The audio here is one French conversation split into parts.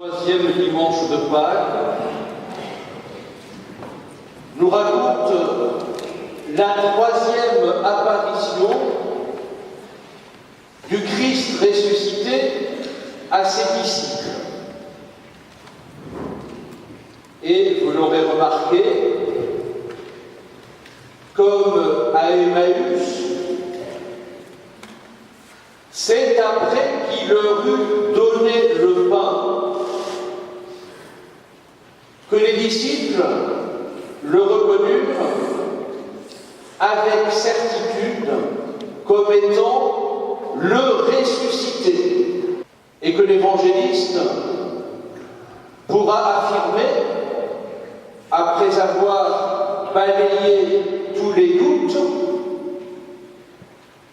Troisième dimanche de Pâques nous raconte la troisième apparition du Christ ressuscité à ses disciples. Et vous l'aurez remarqué, comme à Emmaüs, c'est après qu'il leur eut donné le pain que les disciples le reconnurent avec certitude comme étant le ressuscité, et que l'évangéliste pourra affirmer, après avoir balayé tous les doutes,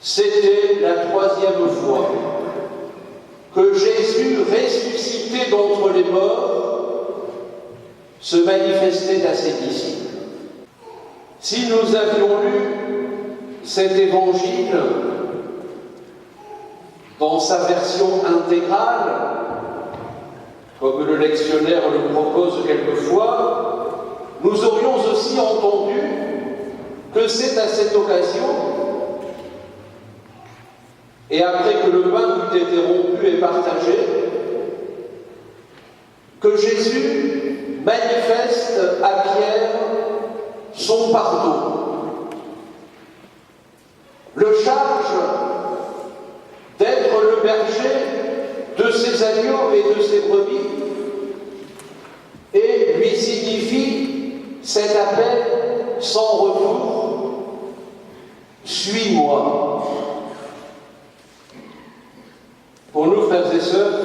c'était la troisième fois que Jésus, ressuscité d'entre les morts, se manifestait à ses disciples. Si nous avions lu cet évangile dans sa version intégrale, comme le lectionnaire le propose quelquefois, nous aurions aussi entendu que c'est à cette occasion, et après que le pain eut été rompu et partagé, que Jésus manifeste à Pierre son pardon, le charge d'être le berger de ses agneaux et de ses brebis, et lui signifie cet appel sans retour: suis-moi. Pour nous, frères et sœurs,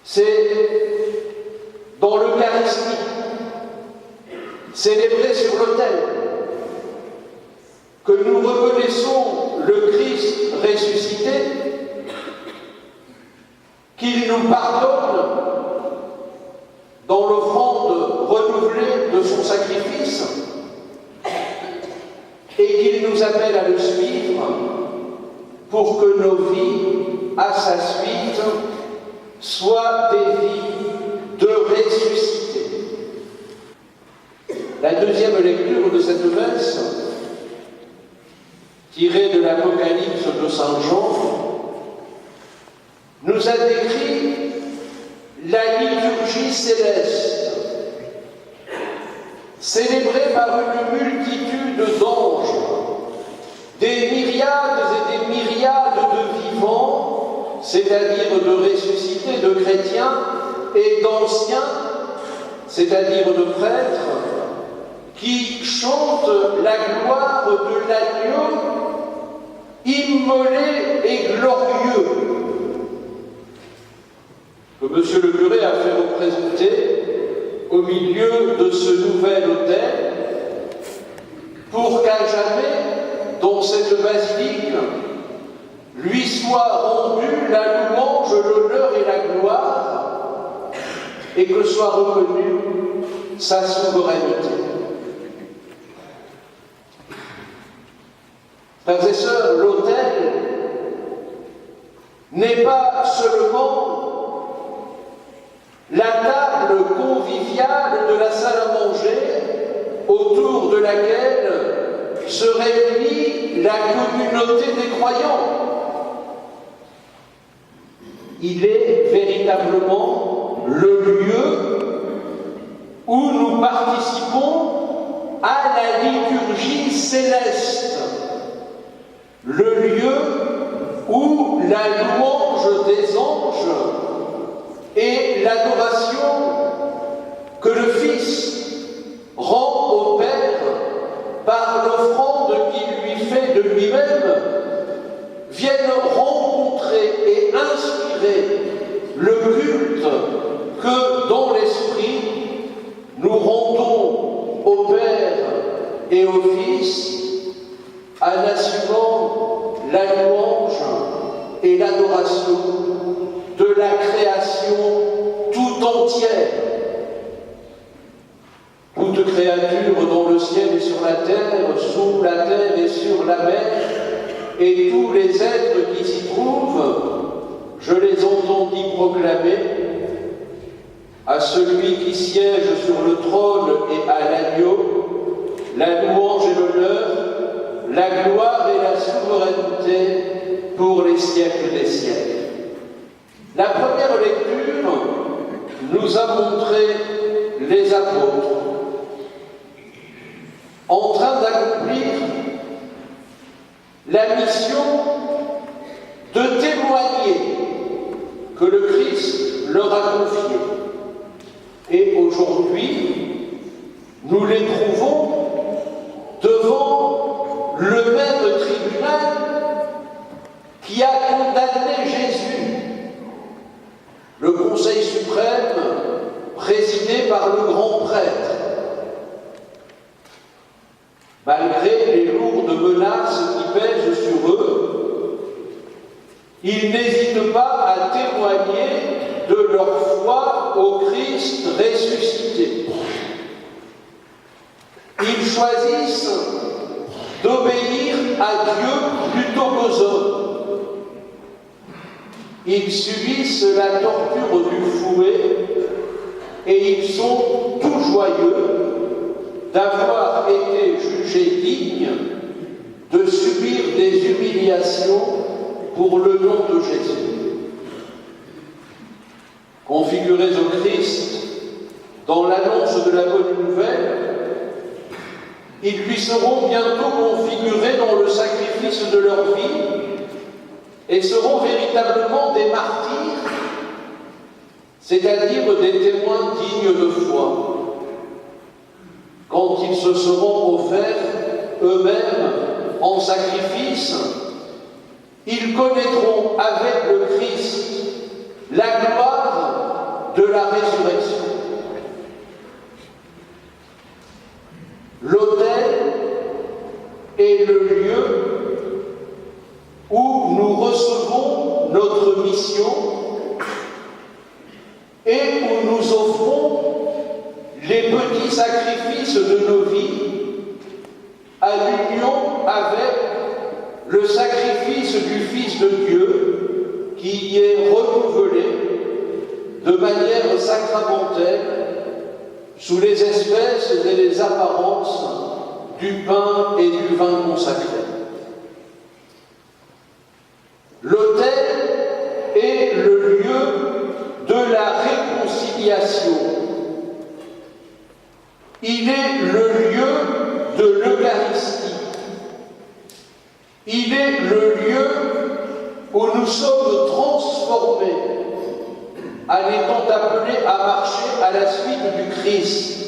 c'est dans l'Eucharistie, célébrée sur l'autel, que nous reconnaissons le Christ ressuscité, qu'il nous pardonne dans l'offrande renouvelée de son sacrifice, et qu'il nous appelle à le suivre pour que nos vies, à sa suite, soient des vies de ressuscité. La deuxième lecture de cette messe, tirée de l'Apocalypse de Saint Jean, nous a décrit la liturgie céleste, célébrée par une multitude d'anges, des myriades et des myriades de vivants, c'est-à-dire de ressuscités, de chrétiens et d'anciens, c'est-à-dire de prêtres, qui chantent la gloire de l'agneau immolé et glorieux, que Monsieur le curé a fait représenter au milieu de ce nouvel autel, pour qu'à jamais, dans cette basilique, lui soit rendue la louange, l'honneur et la gloire, et que soit reconnue sa souveraineté. Frères et sœurs, l'autel n'est pas seulement la table conviviale de la salle à manger autour de laquelle se réunit la communauté des croyants. Il est véritablement le lieu où nous participons à la liturgie céleste, le lieu où la louange des anges et l'adoration que le Fils rend au Père par l'offrande qu'il lui fait de lui-même viennent rencontrer et inspirer le culte que, dans l'Esprit, nous rendons au Père et au Fils, en assumant la louange et l'adoration de la création tout entière. Toute créature dans le ciel et sur la terre, sous la terre et sur la mer, et tous les êtres qui s'y trouvent, je les entendis proclamer: à celui qui siège sur le trône et à l'agneau, la louange et l'honneur, la gloire et la souveraineté pour les siècles des siècles. La première lecture nous a montré les apôtres en train d'accomplir la mission de témoigner que le Christ leur a confié. Et aujourd'hui, nous les trouvons devant le même tribunal qui a condamné Jésus, le Conseil suprême présidé par le grand prêtre. Malgré les lourdes menaces qui pèsent sur eux, ils n'hésitent pas à témoigner de leur foi au Christ ressuscité. Ils choisissent d'obéir à Dieu plutôt qu'aux hommes. Ils subissent la torture du fouet et ils sont tout joyeux d'avoir été jugés dignes de subir des humiliations pour le nom de Jésus. Configurés au Christ dans l'annonce de la bonne nouvelle, ils lui seront bientôt configurés dans le sacrifice de leur vie et seront véritablement des martyrs, c'est-à-dire des témoins dignes de foi. Quand ils se seront offerts eux-mêmes en sacrifice, ils connaîtront avec le Christ la gloire de la résurrection. L'autel est le lieu où nous recevons notre mission et où nous offrons les petits sacrifices de nos vies à l'union avec le sacrifice du Fils de Dieu qui y est renouvelé de manière sacramentelle sous les espèces et les apparences du pain et du vin consacré. L'autel est le lieu de la réconciliation. Il est le lieu de l'Eucharistie. Il est le lieu où nous sommes transformés en étant appelés à marcher à la suite du Christ.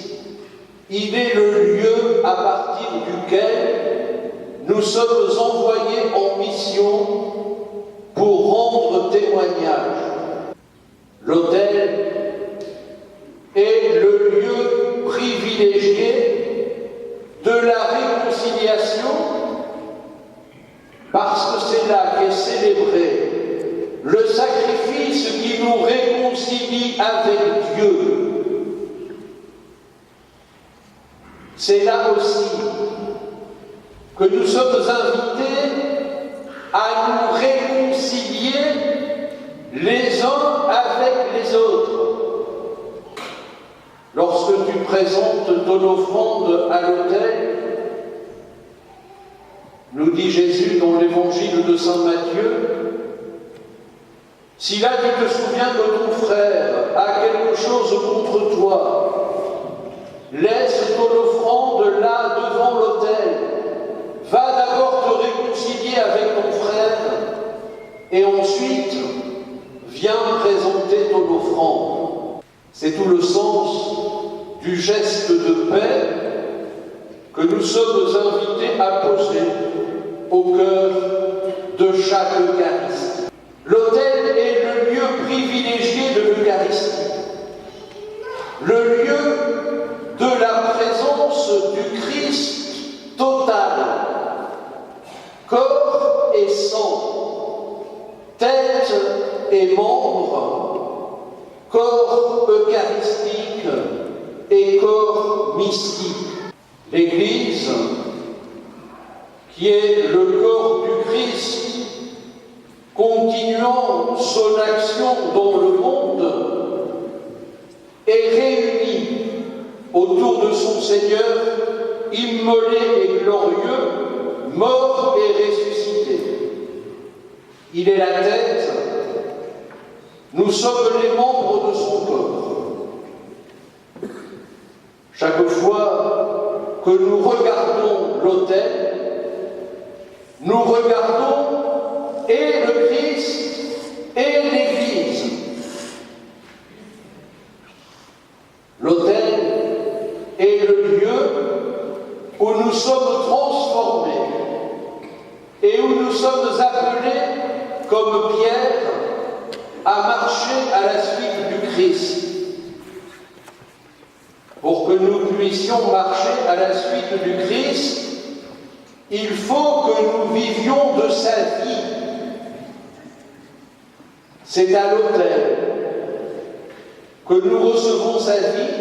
Il est le lieu à partir duquel nous sommes envoyés en mission pour rendre témoignage. L'autel est le lieu privilégié de la réconciliation parce que c'est là qu'est célébré le sacrifice qui nous réconcilie avec Dieu. C'est là aussi que nous sommes invités à nous réconcilier les uns avec les autres. Lorsque tu présentes ton offrande à l'autel, nous dit Jésus dans l'évangile de saint Matthieu, si là tu te souviens que ton frère a quelque chose contre toi, laisse ton offrande là devant l'autel, va d'abord te réconcilier avec ton frère et ensuite viens présenter ton offrande. C'est tout le sens du geste de paix que nous sommes invités à poser au cœur de chaque Eucharistie. L'autel est le lieu privilégié de l'Eucharistie, le lieu de la présence du Christ total, corps et sang, tête et membres, corps eucharistique et corps mystique. L'Église, qui est le corps du Christ, continuant son action dans le monde, Seigneur, immolé et glorieux, mort et ressuscité. Il est la tête, nous sommes les membres de son corps. Chaque fois que nous regardons l'autel, nous regardons et le Christ et l'Église. L'autel est le lieu où nous sommes transformés et où nous sommes appelés, comme Pierre, à marcher à la suite du Christ. Pour que nous puissions marcher à la suite du Christ, il faut que nous vivions de sa vie. C'est à l'autel que nous recevons sa vie,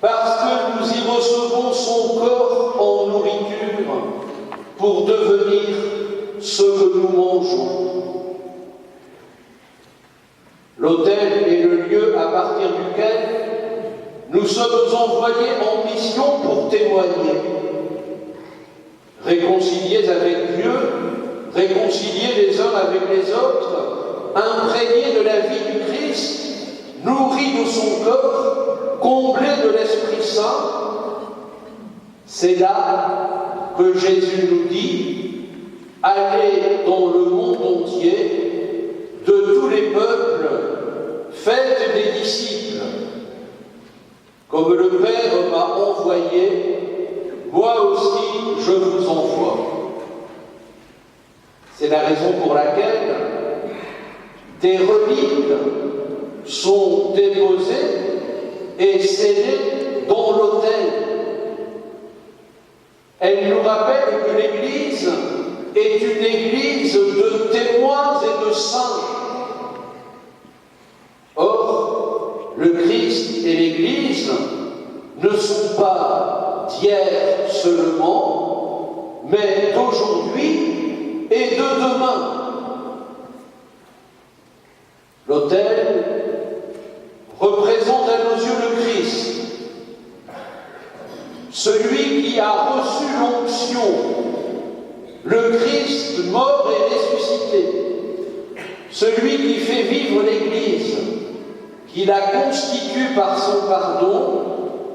parce que nous y recevons son corps en nourriture pour devenir ce que nous mangeons. L'autel est le lieu à partir duquel nous sommes envoyés en mission pour témoigner, réconciliés avec Dieu, réconciliés les uns avec les autres, imprégnés de la vie du Christ, nourris de son corps, comblés de l'Esprit Saint. C'est là que Jésus nous dit « Allez dans le monde entier, de tous les peuples, faites des disciples. Comme le Père m'a envoyé, moi aussi je vous envoie. » C'est la raison pour laquelle des reliques sont déposées et scellées dans l'autel. Elles nous rappellent que l'Église est une Église de témoins et de saints. Or, le Christ et l'Église ne sont pas d'hier seulement, mais d'aujourd'hui et de demain. L'autel représente à nos yeux le Christ, celui qui a reçu l'onction, le Christ mort et ressuscité, celui qui fait vivre l'Église, qui la constitue par son pardon,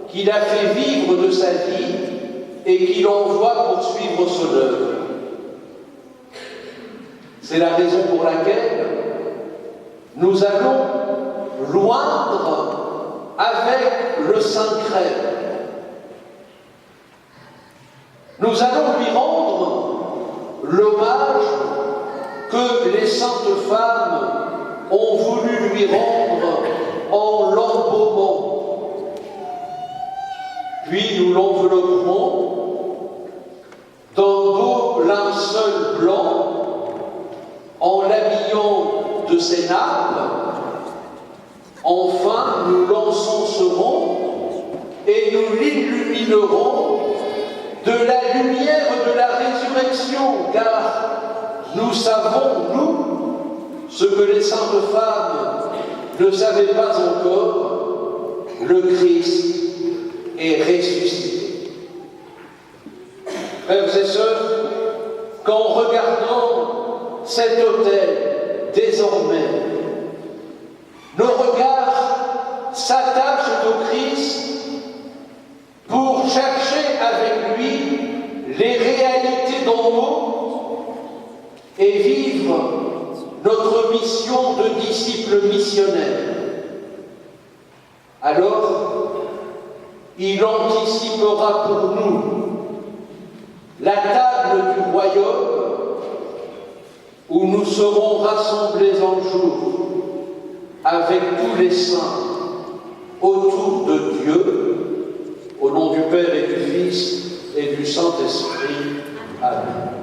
qui la fait vivre de sa vie et qui l'envoie poursuivre son œuvre. C'est la raison pour laquelle nous allons l'oindre avec le Saint-Crème. Nous allons lui rendre l'hommage que les saintes femmes ont voulu lui rendre en l'embaumant. Puis nous l'envelopperons d'un beau linceul blanc en l'habillant de ses nappes. Enfin, nous l'encenserons et nous l'illuminerons de la lumière de la résurrection, car nous savons, nous, ce que les saintes femmes ne savaient pas encore, le Christ est ressuscité. Frères et sœurs, qu'en regardant cet autel, désormais, nos regards s'attachent au Christ pour chercher avec lui les réalités d'en haut et vivre notre mission de disciples missionnaires. Alors, il anticipera pour nous la table du royaume où nous serons rassemblés un jour avec tous les saints autour de Dieu, au nom du Père et du Fils et du Saint-Esprit. Amen.